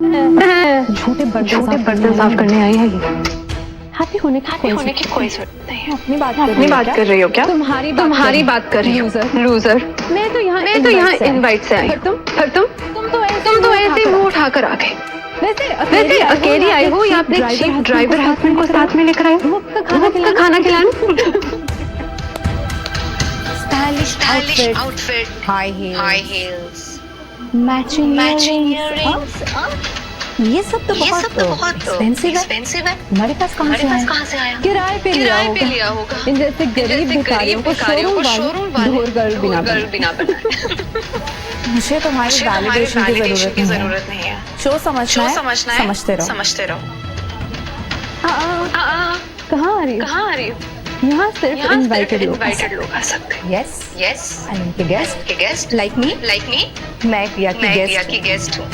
झूठे बर्तन साफ करने आई है ये। हैप्पी होने की कोई जरूरत नहीं है। अपनी बात कर रही हो क्या? तुम्हारी बात कर रही हो। लूजर। मैं तो यहाँ इनवाइट से आई। पर तुम तो ऐसे ही मुंह उठाकर आ गए। वैसे अकेली आई हो या अपने चीफ ड्राइवर हस्बैंड को साथ में लेकर आई हो? खाना खिलाने। Stylish outfit, high heels, matching earrings. ये सब तो बहुत एक्सपेंसिव है। हमारे पास कहाँ से आया? किराए पे लिया होगा। इन जैसे गरीब भिखारियों को शोरूम वाले बिना मुझे तुम्हारी वैलिडेशन की जरूरत नहीं है। शो समझना है, समझते रहो। कहाँ आ रही हो? यहाँ सिर्फ इनवाइटेड लोग आ सकते हैं। यस आई एम के गेस्ट लाइक मी। मैं प्रिया की गेस्ट हूँ।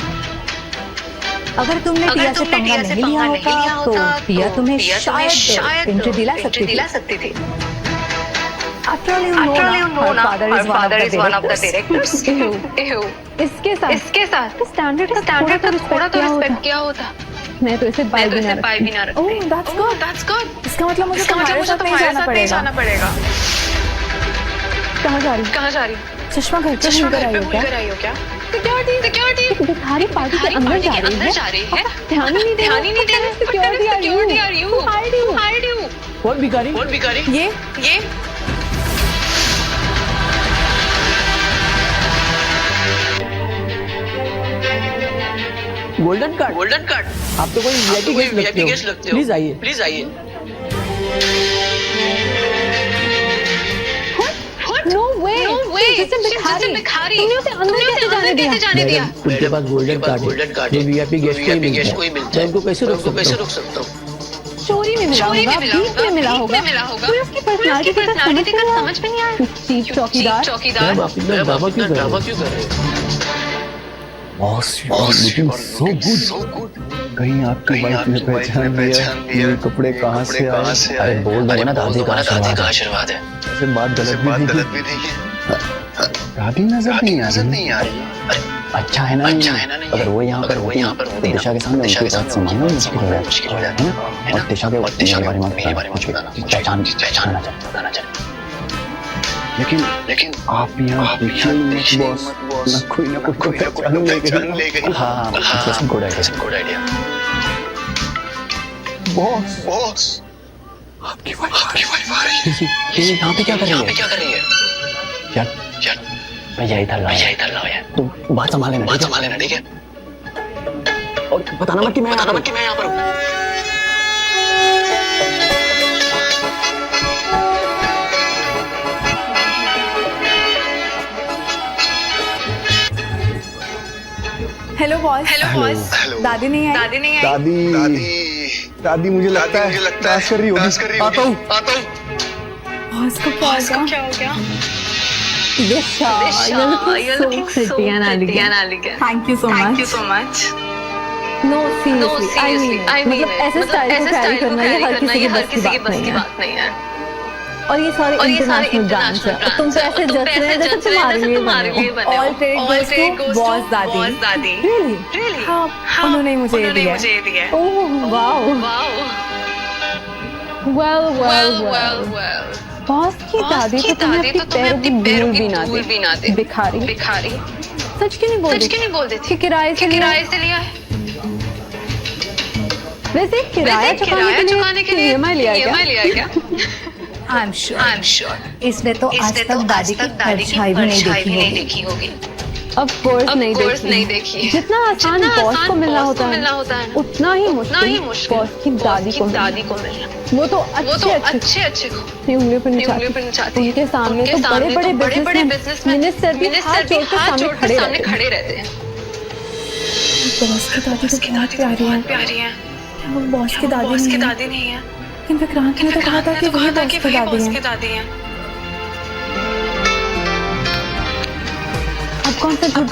अगर तुमने प्रिया से पंगा नहीं लिया होता तो प्रिया तुम्हें शायद एंट्री दिला सकती थी। After all, you know her father is one of the directors. इसके साथ स्टैंडर्ड का थोड़ा तो रिस्पेक्ट किया होता। मैं तो इसे बाय भी ना रखती। ओह that's good. इसका मतलब मुझे तुम्हारे साथ नहीं जाना पड़ेगा। कहाँ जा रही? चश्मा घर पे भूल कर आई हो क्या? सिक्योरिटी भिखारी पार्टी के अंदर जा रही है। ध्यान ही नहीं दे रही। Security are you? Hide you. What भिखारी? ये गोल्डन कार्ड। आप तो कोई वीआईपी गेस्ट लगते हो। प्लीज आइए। No way. जैसे भिखारी। तुमने उसे अंदर कैसे जाने दिया? उनके पास गोल्डन कार्ड है। ये वीआईपी गेस्ट को ही मिलता है। मैं इनको कैसे रोक सकता हूँ? चोरी में मिला होगा, बीच में मिला होगा। कोई उसकी पर्सनालिटी का समझ में नहीं आया। चीफ चौकीदार। आप इतना ड्रामा क्यों कर रहे हो? Boss, you are looking so good. कहीं आपकी वाइफ ने पहचान लिया ये कपड़े कहाँ से आए? अरे बोल दो ना, दादी का आशीर्वाद है। ऐसे बात गलत भी थी। दादी नजर नहीं आ रही। अच्छा है ना नहीं? अगर वो यहाँ पर होती तो दिशा के सामने उनकी बात संभालना मुश्किल हो जाता है ना। और दिशा के बारे में कुछ पहचानना चाहिए। लेकिन आप यहाँ देखिए बॉस, ना कोई पहचान ले गई। हाँ, गुड आइडिया। बॉस, आपकी वाइफ आ रही है। ये यहाँ पे क्या कर रही है? यार भैया इधर लाओ यार। तुम बात संभाल लेना, ठीक है? और बताना मत कि मैं यहाँ पर हूँ। Hello boss. दादी नहीं आई। दादी मुझे लगता है डांस कर रही होगी। आता हूँ। बॉस को क्या हो गया? Disha, you're looking so pretty and elegant. Thank you so much. No, seriously. I mean, मतलब ऐसे स्टाइल को कैरी करना ये हर किसी की बस की बात नहीं है। और ये सारे इंटरनेशनल ब्रांड्स हैं। तुम तो ऐसे जज रहे हैं जैसे तुम्हारे लिए बने। All credit goes to boss दादी। Really? हाँ, उन्होंने मुझे ये दिया है। Oh, wow. Well. बॉस की दादी तो तुम्हें अपनी पैरों की धूल भी ना दे। भिखारी। सच क्यों नहीं बोल देती कि किराए से लिया है? वैसे किराया चुकाने के लिए EMI लिया क्या? I'm sure. इसने तो आज तक दादी की परछाई भी नहीं देखी होगी। Of course नहीं देखी। जितना आसान बॉस को मिलना होता है, उतना ही मुश्किल बॉस की दादी को मिलना। वो तो अच्छे उंगलियों पर नचाती। उनके सामने तो बड़े बिजनेसमैन मिनिस्टर भी हाथ जोड़ कर सामने खड़े रहते हैं। बॉस की दादी तो बहुत प्यारी है। क्या वो बॉस की दादी नहीं है? लेकिन विक्रांत ने तो कहा था कि वही बॉस की दादी है। अब कौन सा झूठ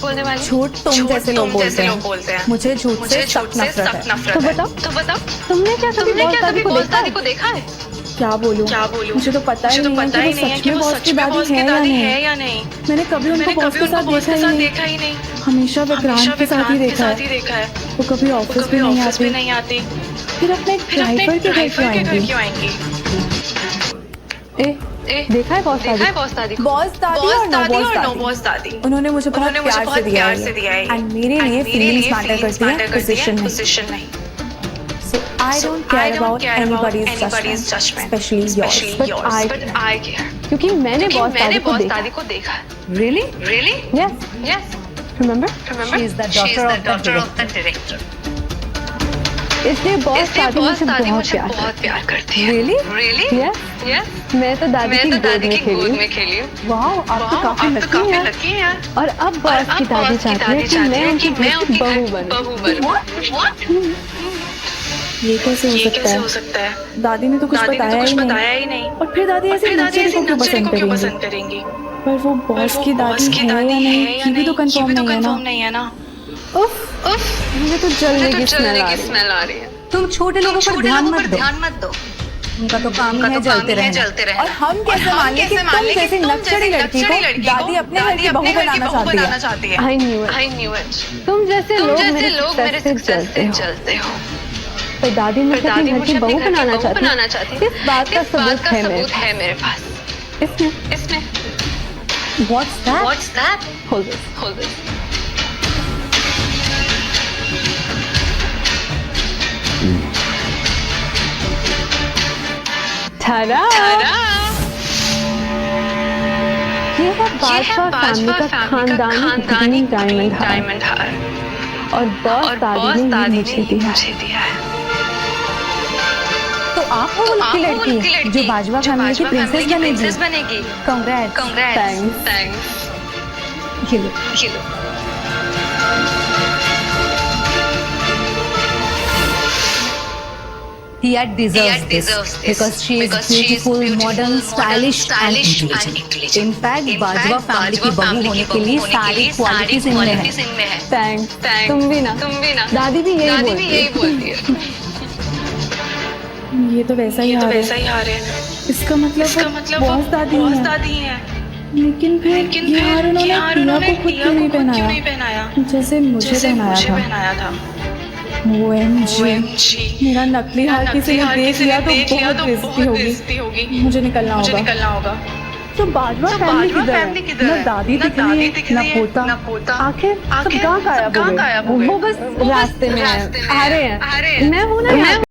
बोलने वाली? झूठ तुम जैसे लोग बोलते हैं। मुझे झूठ से सख्त नफरत है। तो बताओ, तुमने क्या कभी बॉस दादी को देखा है? क्या बोलूं मुझे तो पता ही नहीं है कि वो सच में बॉस की दादी है या नहीं। मैंने कभी उनको बॉस के साथ देखा ही नहीं। हमेशा विक्रांत के साथ ही देखा है। वो कभी ऑफिस भी नहीं आती। फिर अपने ड्राइवर के घर क्यों आएंगी? देखा है बॉस दादी को? बॉस दादी और नो बॉस दादी उन्होंने मुझे बहुत प्यार से दिया है एंड मेरे लिए फीलिंग्स मैटर करती है, पोजीशन नहीं। So I don't care about anybody's judgment, especially yours. But I care. क्योंकि मैंने बॉस दादी को देखा है। Really? Yes. Remember? She is the daughter of the director. इसलिए बॉस दादी मुझे बहुत प्यार करती है। Really? Yes. मैं तो दादी की गोद में खेली हूँ। वाओ, आप तो काफी लकी हैं यार। और अब बॉस की दादी चाहती है कि मैं उनकी बहू बनूं। ये कैसे हो सकता है? दादी ने तो कुछ बताया ही नहीं। और फिर दादी ऐसे नचेरे को क्यों पसंद करेंगी? पर वो बॉस की दादी है या नहीं ये भी तो कंफर्म नहीं है ना। उफ, मुझे तो जलने की स्मेल आ रही है। तुम छोटे लोगों पर ध्यान मत दो। उनका तो काम है जलते रहना। और हम कैसे मान लें कि तुम जैसी नक्सड़ी लड़की को दादी अपने घर की बहू बनाना चाहती है? I knew it. तुम जैसे लोग मेरे सक्सेस से जलते हो। पर दादी मुझे अपने घर की बहू बनाना चाहती है। इस बात का सबूत है मेरे पास। इसमें। What's that? Hold this. ठारा। ये है बाजवा फैमिली का खानदानी डायमंड हार और बॉस दादी ने मुझे दिया है। तो आप हो वो लकी लड़की जो बाजवा फैमिली की प्रिंसेस बनेगी। कांग्रेट्स। थैंक्स। ये लो। Tia deserves this because she is beautiful, modern, stylish and intelligent. In fact, Bajwa family की बहू होने के लिए सारी क्वालिटीज इनमें है। थैंक्स। तुम भी ना। दादी भी यही बोलती है। ये तो वैसा ही हार है। इसका मतलब बॉस दादी है। लेकिन फिर ये हार उन्होंने टिया को खुद क्यों नहीं पहनाया जैसे मुझे पहनाया था? OMG, मेरा नकली हार किसी ने देख लिया तो बहुत बेइज्जती होगी। मुझे निकलना होगा। तो बाजवा फैमिली किधर है? ना दादी दिख रही है ना पोता। आखिर सब कहाँ गायब हो गए? वो बस रास्ते में आ रहे हैं। मैं हूँ ना।